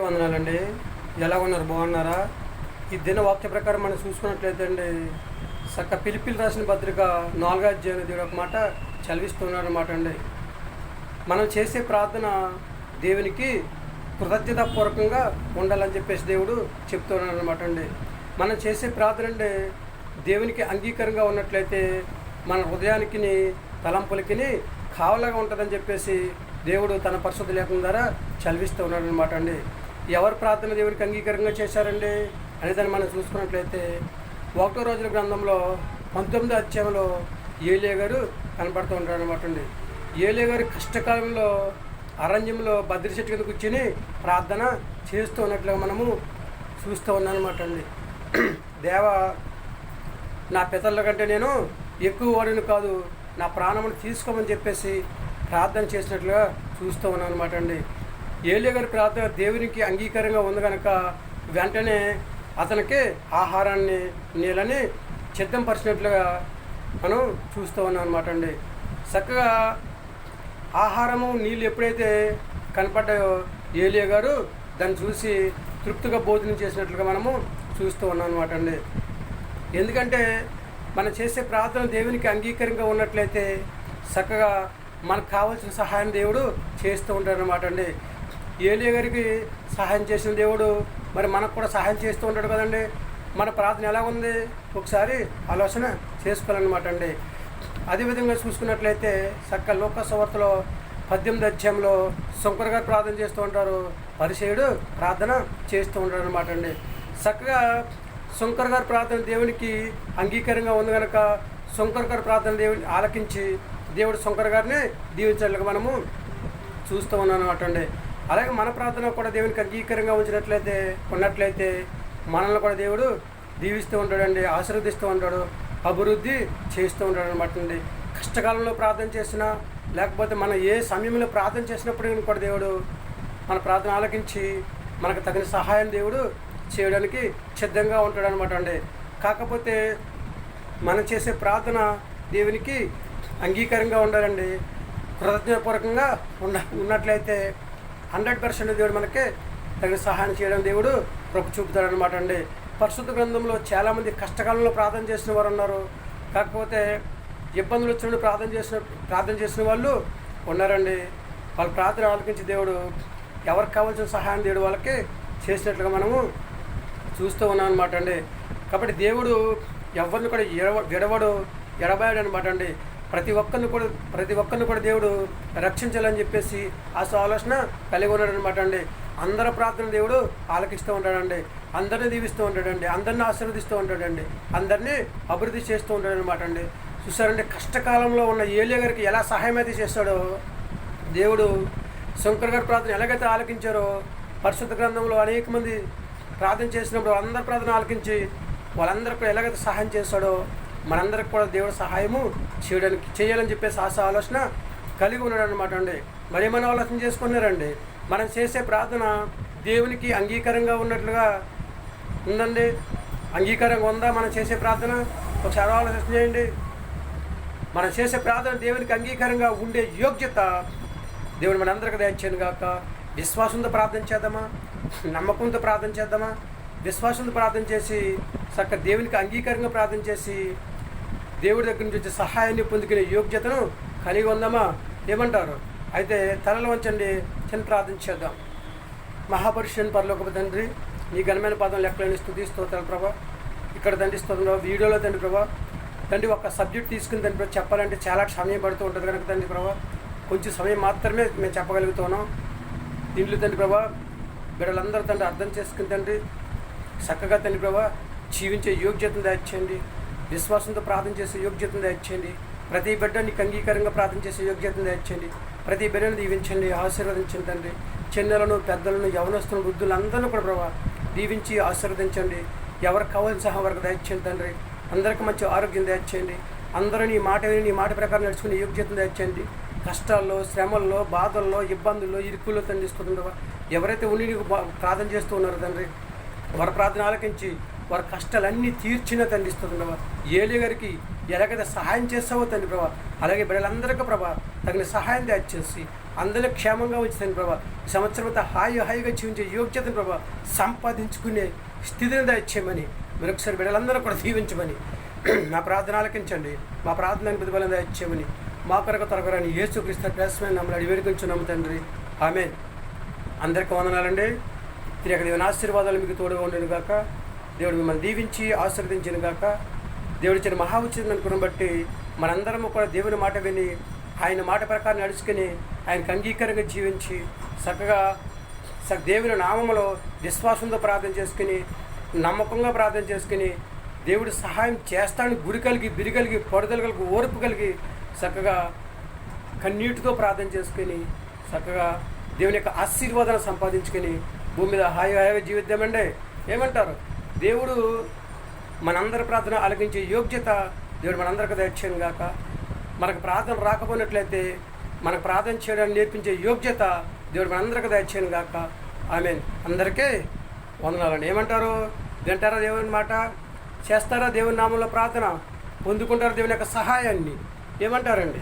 వందనాలండి. ఎలా ఉన్నారు? బాగున్నారా? ఈ దిన వాక్య ప్రకారం మనం చూసుకున్నట్లయితే అండి, పిలిపిలి రాసిన పత్రిక 4వ అధ్యాయం దేవుడు ఒక మాట చదివిస్తున్నాడు అనమాట అండి. మనం చేసే ప్రార్థన దేవునికి కృతజ్ఞతాపూర్వకంగా ఉండాలని చెప్పేసి దేవుడు చెప్తున్నాడు అనమాట అండి. మనం చేసే ప్రార్థన అంటే దేవునికి అంగీకారంగా ఉన్నట్లయితే మన హృదయానికి తలంపులకి కావలాగా ఉంటుందని చెప్పేసి దేవుడు తన పరిశుద్ధ లేఖనం ద్వారా చదివిస్తూ ఉన్నాడు అనమాట అండి. ఎవరు ప్రార్థన దేవునికి అంగీకారంగా చేశారండి అనేదాన్ని మనం చూసుకున్నట్లయితే 1వ రోజుల గ్రంథంలో 19వ అధ్యాయంలో ఏలియా గారు కనపడుతూ ఉంటాడు అనమాట అండి. ఏలియా గారు కష్టకాలంలో అరణ్యంలో బద్రి చెట్టు కింద కూర్చొని ప్రార్థన చేస్తూ ఉన్నట్లుగా మనము చూస్తూ ఉన్నాం అనమాట అండి. దేవా, నా పితరుల కంటే నేను ఎక్కువ వాడిని కాదు, నా ప్రాణమును తీసుకోమని చెప్పేసి ప్రార్థన చేసినట్లుగా చూస్తూ ఉన్నాను అనమాట అండి. ఏలియా గారి ప్రార్థన దేవునికి అంగీకారంగా ఉంది కనుక వెంటనే అతనికి ఆహారాన్ని నీళ్ళని సిద్ధంపరిచినట్లుగా మనం చూస్తూ ఉన్నాం అనమాట అండి. చక్కగా ఆహారము నీళ్ళు ఎప్పుడైతే కనపడ్డాయో ఏలియా గారు దాన్ని చూసి తృప్తిగా భోజనం చేసినట్లుగా మనము చూస్తూ ఉన్నాం అనమాట అండి. ఎందుకంటే మనం చేసే ప్రార్థన దేవునికి అంగీకారంగా ఉన్నట్లయితే చక్కగా మనకు కావాల్సిన సహాయం దేవుడు చేస్తూ ఉంటాడు అనమాట అండి. ఏలియా గారికి సహాయం చేసిన దేవుడు మరి మనకు కూడా సహాయం చేస్తూ ఉంటాడు కదండి. మన ప్రార్థన ఎలా ఉంది ఒకసారి ఆలోచన చేసుకోవాలన్నమాట అండి. అదేవిధంగా చూసుకున్నట్లయితే లోకా సువార్తలో 18వ అధ్యాయంలో శంకర్ గారు ప్రార్థన చేస్తూ ఉంటారు, పరిసయ్యుడు ప్రార్థన చేస్తూ ఉంటాడు అనమాట అండి. చక్కగా శంకర్ గారి ప్రార్థన దేవునికి అంగీకారంగా ఉంది కనుక శంకర్ గారి ప్రార్థన దేవుని ఆలకించి దేవుడు శంకర్ గారిని దీవించాలిగా మనము చూస్తూ ఉన్నాం అనమాట అండి. అలాగే మన ప్రార్థన కూడా దేవునికి అంగీకారంగా ఉన్నట్లయితే మనల్ని కూడా దేవుడు దీవిస్తూ ఉంటాడండి, ఆశీర్వదిస్తూ ఉంటాడు, అభివృద్ధి చేస్తూ ఉంటాడు అనమాట అండి. కష్టకాలంలో ప్రార్థన చేసినా లేకపోతే మనం ఏ సమయంలో ప్రార్థన చేసినప్పుడు కూడా దేవుడు మన ప్రార్థన ఆలకించి మనకు తగిన సహాయం దేవుడు చేయడానికి సిద్ధంగా ఉంటాడు అనమాట అండి. కాకపోతే మనం చేసే ప్రార్థన దేవునికి అంగీకారంగా ఉండాలండి. కృతజ్ఞతాపూర్వకంగా ఉన్నట్లయితే 100% దేవుడు మనకి తగిన సహాయం చేయడం దేవుడు కృప చూపుతాడు అనమాట అండి. పరిశుద్ధ గ్రంథంలో చాలామంది కష్టకాలంలో ప్రార్థన చేసిన వారు ఉన్నారు. కాకపోతే ఇబ్బందులు వచ్చినప్పుడు ప్రార్థన చేసిన వాళ్ళు ఉన్నారండి. వాళ్ళ ప్రార్థన ఆలకించి దేవుడు ఎవరికి కావాల్సిన సహాయం దేవుడు వాళ్ళకి చేసినట్లుగా మనము చూస్తూ ఉన్నాం అనమాట అండి. కాబట్టి దేవుడు ఎవరిని కూడా విడవడు, ఎడబాయాడు అనమాట అండి. ప్రతి ఒక్కరిని కూడా దేవుడు రక్షించాలని చెప్పేసి ఆలోచన కలిగి ఉన్నాడు అనమాట అండి. అందరి ప్రార్థన దేవుడు ఆలకిస్తూ ఉంటాడండి, అందరినీ దీవిస్తూ ఉంటాడండి, అందరినీ ఆశీర్వదిస్తూ ఉంటాడండి, అందరినీ అభివృద్ధి చేస్తూ ఉంటాడు అనమాట అండి. చూసారండి, కష్టకాలంలో ఉన్న ఏలియా గారికి ఎలా సహాయం అయితే చేస్తాడో దేవుడు శంకర్ గారి ప్రార్థన ఎలాగైతే ఆలకించారో పరిశుద్ధ గ్రంథంలో అనేక మంది ప్రార్థన చేసినప్పుడు అందరి ప్రార్థన ఆలకించి వాళ్ళందరికీ ఎలాగైతే సహాయం చేస్తాడో మనందరికి కూడా దేవుడు సహాయము చేయాలని చెప్పేసి ఆలోచన కలిగి ఉన్నాడు అనమాట అండి. మరి ఏమైనా ఆలోచన చేసుకున్నారండి, మనం చేసే ప్రార్థన దేవునికి అంగీకారంగా ఉన్నట్లుగా ఉందండి? అంగీకారంగా ఉందా మనం చేసే ప్రార్థన? ఒకసారి ఆలోచన చేయండి. మనం చేసే ప్రార్థన దేవునికి అంగీకారంగా ఉండే యోగ్యత దేవుడు మనందరికీ దయచేయను గాక. విశ్వాసంతో ప్రార్థన చేద్దామా? నమ్మకంతో ప్రార్థన చేద్దామా? విశ్వాసంతో ప్రార్థన చేసి దేవునికి అంగీకారంగా ప్రార్థన చేసి దేవుడి దగ్గర నుంచి వచ్చే సహాయాన్ని పొందుకునే యోగ్యతను కలిగి ఉందామా? ఏమంటారు? అయితే తలలు వంచండి, చిన్న ప్రార్థన చేద్దాం. మహాపరిషుని పరలోకపు తండ్రి, నీ ఘనమైన పాదం లెక్కలేని స్తుతి స్తోత్రాలు ప్రభా. ఇక్కడ తండ్రి స్తోత్రం వీడియోలో తండ్రి ప్రభా, తండ్రి ఒక సబ్జెక్ట్ తీసుకుని తండ్రి ప్రభా చెప్పాలంటే చాలా సమయం పడుతూ ఉంటుంది కనుక తండ్రి ప్రభా కొంచెం సమయం మాత్రమే మేము చెప్పగలుగుతున్నాం. దీంట్లో తండ్రి ప్రభా బిడ్డలందరూ తండ్రి అర్థం చేసుకుని తండ్రి చక్కగా తండ్రి ప్రభా జీవించే యోగ్యతను దయచేయండి, విశ్వాసంతో ప్రార్థన చేసే యోగ్యతను దయచేయండి, ప్రతి బిడ్డ నీకు అంగీకారంగా ప్రార్థన చేసే యోగ్యతను దయచేయండి, ప్రతి బిడ్డను దీవించండి, ఆశీర్వదించండి తండ్రి. చిన్నలను పెద్దలను యవనస్తులను వృద్ధులందరినీ కూడా ప్రభా దీవించి ఆశీర్వదించండి. ఎవరికి కావాల్సిన సహా వరకు దయచేయండి తండ్రి. అందరికీ మంచి ఆరోగ్యం దయచేయండి, అందరూ నీ మాట ప్రకారం నడుచుకునే యోగ్యతను దయచేయండి. కష్టాల్లో, శ్రమల్లో, బాధల్లో, ఇబ్బందుల్లో, ఇరుకుల్లో తండ్రి ఇస్తుండవా ఎవరైతే ఉండి నీకు ప్రార్థన చేస్తూ ఉన్నారో తండ్రి వారి ప్రార్థన ఆలకించి వారి కష్టాలన్నీ తీర్చిన తండ్రి ఇస్తుండవా. ఏలియా గారికి ఎలాగైతే సహాయం చేస్తావో తండ్రి ప్రభా అలాగే బిడ్డలందరికీ ప్రభా తగిన సహాయం దయచేసి అందరినీ క్షేమంగా ఉంచుతాను ప్రభా. ఈ సంవత్సరం అంతా హాయిగా జీవించే యోగ్యతను ప్రభా సంపాదించుకునే స్థితిని దయచేయమని మరొకసారి బిడ్డలందరూ కూడా దీవించమని నా ప్రార్థన ఆలకించండి. మా ప్రార్థనకు ప్రతిఫలం దయచేయమని మా కొరకు త్వరగరాని యేసుక్రీస్తు ప్రశ్న నమ్మని అడిగి వేడుకొంచున్నాము తండ్రి. ఆమేన్. అందరికీ వందనాలండి. తిరిగి దేవుని ఆశీర్వాదాలు మీకు తోడుగా ఉండను గాక. దేవుడు మిమ్మల్ని దీవించి ఆశీర్వదించను గాక. దేవుడి ఇచ్చిన మహా ఉచితం అనుకుని బట్టి మనందరము కూడా దేవుని మాట విని ఆయన మాట ప్రకారం నడుచుకుని ఆయనకు అంగీకారంగా జీవించి చక్కగా దేవుని నామములో విశ్వాసంతో ప్రార్థన చేసుకుని నమ్మకంగా ప్రార్థన చేసుకుని దేవుడు సహాయం చేస్తాడని గురి కలిగి బిరి కలిగి పడుదల కలిగి ఓర్పు కలిగి చక్కగా కన్నీటితో ప్రార్థన చేసుకుని చక్కగా దేవుని యొక్క ఆశీర్వాదాన్ని సంపాదించుకొని భూమి మీద హాయిగా జీవిద్దామండి. ఏమంటారు? దేవుడు మనందరి ప్రార్థన ఆలకించే యోగ్యత దేవుడు మనందరికీ దయచేయను గాక. మనకు ప్రార్థన రాకపోయినట్లయితే మనకు ప్రార్థన చేయడానికి నేర్పించే యోగ్యత దేవుడు మనందరికీ దయచేయను గాక. ఆమేన్. అందరికీ వందనాలండి. ఏమంటారు? వింటారా దేవుని మాట? చేస్తారా దేవుని నామంలో ప్రార్థన? పొందుకుంటారా దేవుని యొక్క సహాయాన్ని? ఏమంటారండి?